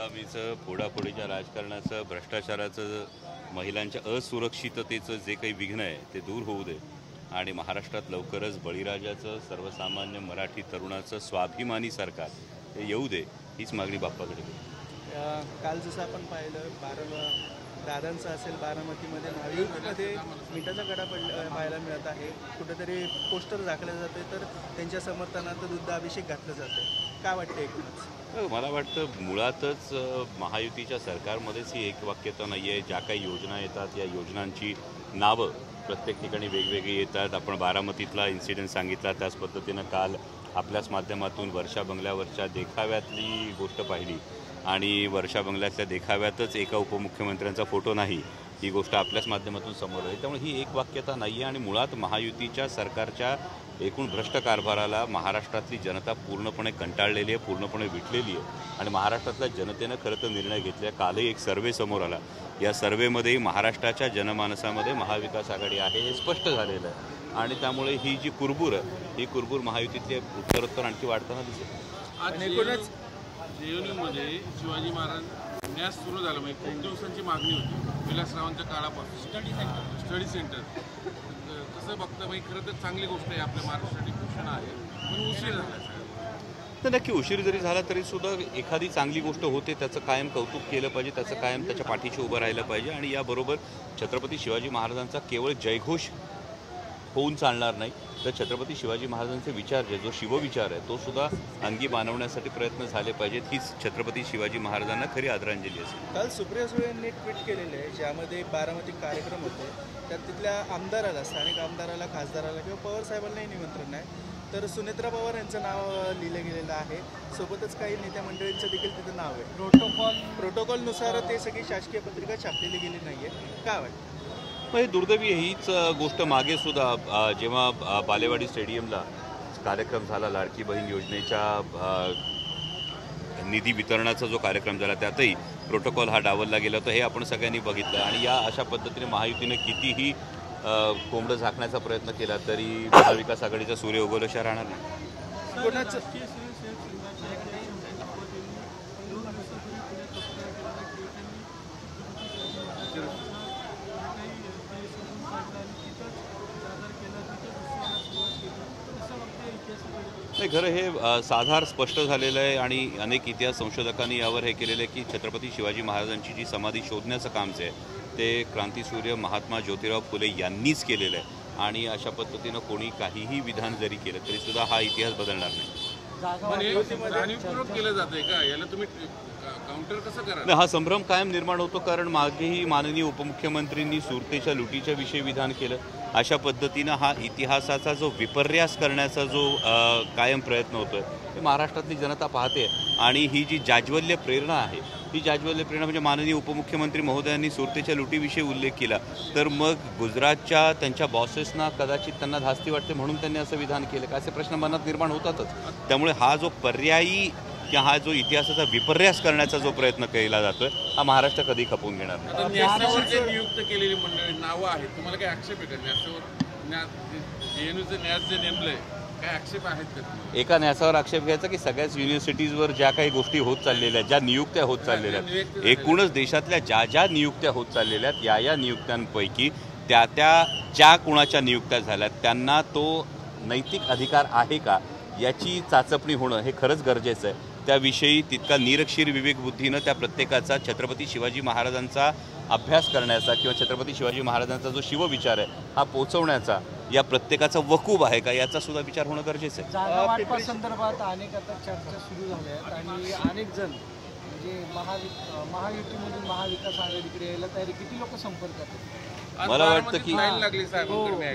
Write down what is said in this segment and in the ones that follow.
बेनामीचं फोडाफोडीच्या राजकारणाचं भ्रष्टाचाराचं महिलांच्या असुरक्षिततेचं जे काही विघ्न आहे ते दूर होऊ दे आणि महाराष्ट्रात लवकरच बळीराजाचं सर्वसामान्य मराठी तरुणाचं स्वाभिमानी सरकार हे येऊ दे हीच मागणी बाप्पाकडे केली। काल जसं आपण पाहिलं दादांचं असेल बारामतीमध्ये महायुतीमध्ये मिठाचा कडा पाहायला मिळत आहे। कुठेतरी पोस्टर दाखवलं जाते तर त्यांच्या समर्थनार्थ दुग्धाभिषेक घातलं जातं। काय वाटतं एकूणच? मला वाटतं मुळातच महायुतीच्या सरकारमध्येच ही एकवाक्यता नाही आहे। ज्या काही योजना येतात या योजनांची नावं प्रत्येक ठिकाणी वेगवेगळी येतात। आपण बारामतीतला इन्सिडेंट सांगितला, त्याच पद्धतीनं काल आपल्याच माध्यमातून वर्षा बंगल्यावरच्या देखाव्यातली गोष्ट पाहिली आणि वर्षा बंगल्यातल्या देखाव्यातच एका उपमुख्यमंत्र्यांचा फोटो नाही ही गोष्ट आपल्याच माध्यमातून समोर आली। त्यामुळे ही एक वाक्यता नाही आहे आणि मुळात महायुतीच्या सरकारच्या एकूण भ्रष्ट कारभाराला महाराष्ट्रातली जनता पूर्णपणे कंटाळलेली आहे, पूर्णपणे विटलेली आहे आणि महाराष्ट्रातल्या जनतेनं खरं तर निर्णय घेतला। कालही एक सर्वे समोर आला, या सर्वेमध्ये महाराष्ट्राच्या जनमानसामध्ये महाविकास आघाडी आहे हे स्पष्ट झालेलं आहे आणि त्यामुळे ही जी कुरबूर आहे ही कुरबूर महायुतीतली उत्तरोत्तर आणखी वाढताना दिसेल। जेएनयूमध्ये शिवाजी महाराज न्यास सुरू झालं म्हणजे खूप दिवसांची मागणी होती विलासरावांच्या काळापासून स्टडी सेंटर। तसं बघता म्हणजे खरं तर चांगली गोष्ट आहे, आपल्या महाराष्ट्रासाठी घोषणा आहे पण उशीर झाला तर नक्की उशीर जरी झाला तरी सुद्धा एखादी चांगली गोष्ट होते त्याचं कायम कौतुक केलं पाहिजे, त्याचं कायम त्याच्या पाठीशी उभं राहिलं पाहिजे आणि याबरोबर छत्रपती शिवाजी महाराजांचा केवळ जयघोष होऊन चालणार नाही तर छत्रपती शिवाजी महाराजांचे विचार जे जो शिवविचार आहे तो सुद्धा अंगी मानवण्यासाठी प्रयत्न झाले पाहिजेत। हीच छत्रपती शिवाजी महाराजांना खरी आदरांजली असेल। काल सुप्रिया सुळे यांनी ट्विट केलेले आहे ज्यामध्ये बारामती कार्यक्रम होते, त्यात तिथल्या आमदाराला, स्थानिक आमदाराला, खासदाराला किंवा पवार साहेबांनाही निमंत्रण आहे तर सुनेत्रा पवार यांचं नाव लिहिलं गेलेलं आहे। सोबतच काही नेत्या मंडळींचं देखील तिथं नाव आहे। प्रोटोकॉलनुसार ते सगळी शासकीय पत्रिका छापलेली गेली नाही आहे। काय वाटतं? म्हणजे दुर्दैवी हीच गोष्ट मागे सुद्धा जेव्हा बालेवाडी स्टेडियमला कार्यक्रम झाला लाडकी बहीण योजनेच्या निधी वितरणाचा जो कार्यक्रम झाला त्यातही प्रोटोकॉल हा डावलला गेला होता हे आपण सगळ्यांनी बघितलं आणि या अशा पद्धतीने महायुतीने कितीही कोंबडं झाकण्याचा प्रयत्न केला तरी महाविकास आघाडीचा सूर्य उगवल्याशिवाय राहणार नाही। नाही खरं हे साधार स्पष्ट झालेलं आहे आणि अनेक इतिहास संशोधकांनी यावर हे केलेलं आहे की छत्रपती शिवाजी महाराजांची जी समाधी शोधण्याचं काम जे आहे ते क्रांतीसूर्य महात्मा ज्योतिराव फुले यांनीच केलेलं आहे आणि अशा पद्धतीनं कोणी काहीही विधान जरी केलं तरी सुद्धा हा इतिहास बदलणार नाही। जाणीवपूर्वक केलं जातंय का याला तुम्ही काउंटर कसं करा? हा संभ्रम कायम निर्माण होतो कारण मागेही माननीय उपमुख्यमंत्र्यांनी सुरतेच्या लुटीच्या विषयी विधान केलं। अशा पद्धतीनं हा इतिहासाचा जो विपर्यास करण्याचा जो कायम प्रयत्न होतोय ते महाराष्ट्रातली जनता पाहते आणि ही जी जाज्वल्य प्रेरणा आहे ही जाज्वल्य प्रेरणा म्हणजे माननीय उपमुख्यमंत्री महोदयांनी सुरतेच्या लुटीविषयी उल्लेख केला तर मग गुजरातच्या त्यांच्या बॉसेसना कदाचित त्यांना धास्ती वाटते म्हणून त्यांनी असं विधान केलं का असे प्रश्न मनात निर्माण होतातच। त्यामुळे हा जो पर्यायी किंवा हा जो इतिहासाचा विपर्यास करण्याचा जो प्रयत्न केला जातोय हा महाराष्ट्र कधी खपवून घेणार नाही। न्यासावर जे नियुक्त केलेली मंडळी नावं आहेत तुम्हाला काही आक्षेप आहे का? न्यासावर जेएनयूचं न्यास जे नेमलंय काय आक्षेप आहेत का? एका न्यासावर आक्षेप घ्यायचा की सगळ्याच युनिव्हर्सिटीजवर ज्या काही गोष्टी होत चाललेल्या आहेत, ज्या नियुक्त्या होत चाललेल्या आहेत, एकूणच देशातल्या ज्या नियुक्त्या होत चाललेल्या आहेत या नियुक्त्यांपैकी ज्या कुणाच्या नियुक्त्या झाल्यात त्यांना तो नैतिक अधिकार आहे का याची चाचपणी होणं हे खरंच गरजेचं आहे। त्याविषयी तितका निरक्षीर विवेकबुद्धीनं त्या प्रत्येकाचा छत्रपती शिवाजी महाराजांचा अभ्यास करण्याचा किंवा छत्रपती शिवाजी महाराजांचा जो शिवविचार आहे हा पोचवण्याचा या प्रत्येकाचा वकूब आहे का याचा सुद्धा विचार होणं गरजेचं आहे। जागा संदर्भात अनेक आता चर्चा सुरू झाल्या आहेत आणि अनेक जण म्हणजे महायुतीमधून महाविकास आघाडीकडे यायला तयारी किती लोक संपर्कात?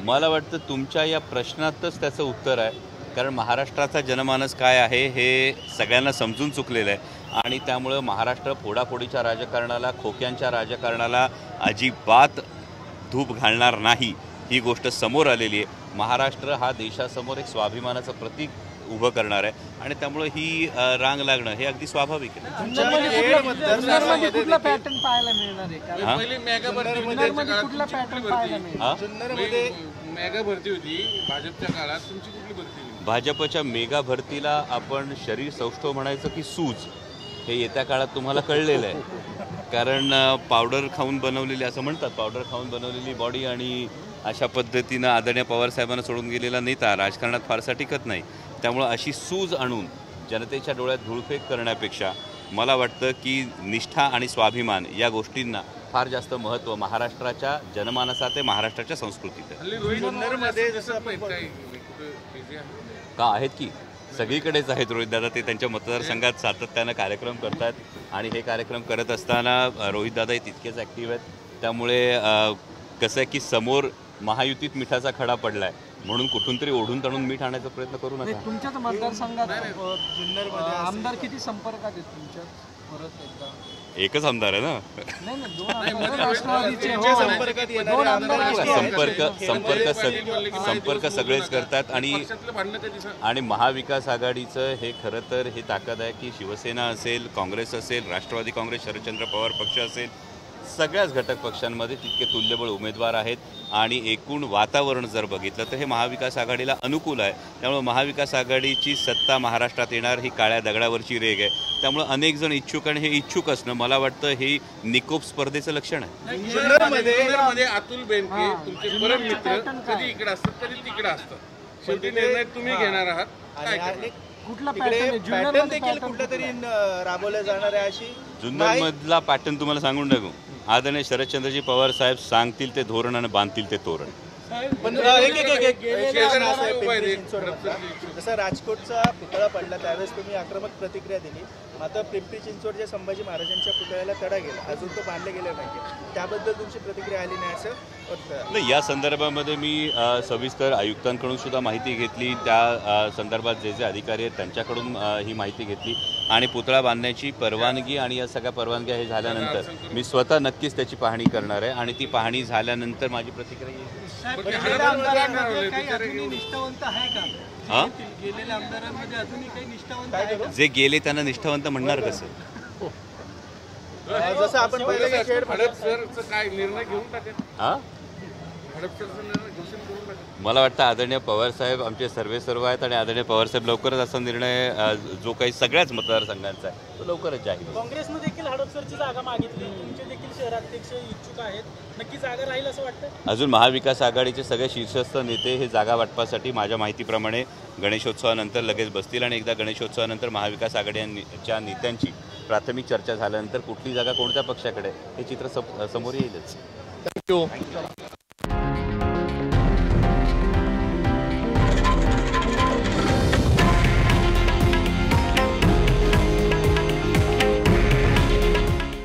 मला वाटतं तुमच्या या प्रश्नातच त्याचं उत्तर आहे कारण महाराष्ट्राचा जनमानस काय आहे हे सगळ्यांना समजून चुकलेलं आहे आणि त्यामुळं महाराष्ट्र फोडाफोडीच्या राजकारणाला खोक्यांच्या राजकारणाला अजिबात धूप घालणार नाही ही गोष्ट समोर आलेली आहे। महाराष्ट्र हा देशासमोर एक स्वाभिमानाचं प्रतीक उभं करणार आहे आणि त्यामुळे ही रांग लागणं हे अगदी स्वाभाविक आहे। कुठला पॅटर्न पाहायला मिळणार आहे? मेगा भरती होती भाजपच्या काळात, तुमची कुठली भरती? भाजपच्या मेगा भरतीला आपण शरीर सौष्ठव म्हणायचं की सूज हे येत्या काळात तुम्हाला कळलेलं आहे. कारण पावडर खाऊन बनवलेली, असं म्हणतात, पावडर खाऊन बनवलेली बॉडी आणि अशा पद्धतीनं आदरणीय पवारसाहेबांना सोडून गेलेला नेता राजकारणात फारसा टिकत नाही. त्यामुळं अशी सूज आणून जनतेच्या डोळ्यात धूळफेक करण्यापेक्षा मला वाटतं की निष्ठा आणि स्वाभिमान या गोष्टींना फार जास्त महत्त्व महाराष्ट्राच्या जनमानसात आहे, महाराष्ट्राच्या संस्कृतीत आहे. जुन्नरमध्ये का आहेत की सगळीकडेच आहेत रोहितदादा. ते त्यांच्या मतदारसंघात सातत्यानं कार्यक्रम करतात आणि हे कार्यक्रम करत असताना रोहितदादाही तितकेच ॲक्टिव्ह आहेत. त्यामुळे कसं आहे की समोर महायुतीत मिठाचा खडा पडला आहे म्हणून कुठून तरी ओढून ताणून मीठ आणायचा प्रयत्न करू नका. तुमच्याच मतदारसंघात जुन्नरमध्ये आमदार किती संपर्कात आहेत तुमच्या? परत एकदा एकच आमदार आहे ना. नाही नाही, दोन आमदार राष्ट्रवादीचे तुमच्या हो. संपर्कात येणारे दोन आमदार आमदार किती आहेत? संपर्क सगळेच करतात आणि महाविकास आघाडीचं हे खरं तर हे ताकद आहे की शिवसेना असेल, काँग्रेस असेल, राष्ट्रवादी काँग्रेस, शरदचंद्र पवार पक्ष असेल, सगळ्याच घटक पक्षांमध्ये तितके तुल्यबळ उमेदवार आहेत आणि एकूण वातावरण जर बघितलं तर हे महाविकास आघाडीला अनुकूल आहे. त्यामुळे महाविकास आघाडीची सत्ता महाराष्ट्रात येणार ही काळ्या दगडावरची रेग आहे. त्यामुळे अनेक जण इच्छुक आणि हे इच्छुक असणं मला वाटतं हे निकोप स्पर्धेचं लक्षण आहे. जुन्नरमध्ये अतुल बेनके तुमचे परम मित्र कधी इकडे असतात कधी तिकडे असतात. शेवटी निर्णय तुम्ही घेणार आहात. काय आणि कुठला तिकडे पॅटर्न पॅटर्न देखील कुठलं तरी राबवलं जाणार आहे अशी जुन्नरमधला पॅटर्न तुम्हाला सांगून टाकू. आदरणीय शरदचंद्रजी पवार साहेब सांगतील ते धोरण आणि बांधतील ते तोरण. पण एक शेजारी असं आहे पिंपरी चिंचवडमधला. जसं राजकोटचा पुतळा पडला त्यावेळेस तुम्ही आक्रमक प्रतिक्रिया दिली. मात्र पिंपरी चिंचवडच्या संभाजी महाराजांच्या पुतळ्याला तडा गेला, अजून तो बांधले गेले नाही. त्याबद्दल तुमची प्रतिक्रिया आली नाही असं वाटतं? नाही, या संदर्भामध्ये मी सविस्तर आयुक्तांकडून सुद्धा माहिती घेतली. त्या संदर्भात जे जे अधिकारी आहेत त्यांच्याकडून ही माहिती घेतली आणि पुतळा बांधण्याची परवानगी आणि या सगळ्या परवानग्या हे झाल्यानंतर मी स्वतः नक्कीच त्याची पाहणी करणार आहे आणि ती पाहणी झाल्यानंतर माझी प्रतिक्रिया येईल. गेलेल्या आमदारांमध्ये काही अजूनही निष्ठावंत आहे का? हां, गेलेल्या आमदारांमध्ये अजूनही काही निष्ठावंत आहे का? जे गेले त्यांना निष्ठावंत म्हणणार कसं? जसं आपण पहिले हडपसरचं काय निर्णय घेऊन टाकेल? हां, हडपसरचा निर्णय घोषित करून टाकेल. मला वाटतं आदरणीय पवारसाहेब आमचे सर्व आहेत आणि आदरणीय पवारसाहेब लवकरच असा निर्णय जो काही सगळ्याच मतदारसंघांचा आहे तो लवकरच जाहीर. काँग्रेसनं देखील हडपसरची जागा मागितली. तुमचे देखील शहराध्यक्ष इच्छुक आहेत. नक्की जागा राहील असं वाटतं? अजून महाविकास आघाडीचे सगळे शीर्षस्थ नेते हे जागा वाटपासाठी माझ्या माहितीप्रमाणे गणेशोत्सवानंतर लगेच बसतील आणि एकदा गणेशोत्सवानंतर महाविकास आघाडीच्या नेत्यांची प्राथमिक चर्चा झाल्यानंतर कुठली जागा कोणत्या पक्षाकडे हे चित्र समोर येईलच. थँक्यू.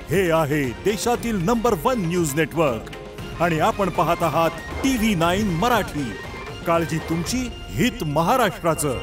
हे आहे देशातील नंबर 1 न्यूज नेटवर्क आणि आपण पाहत आहात TV9 मराठी. काळजी तुमची, हित महाराष्ट्राचं.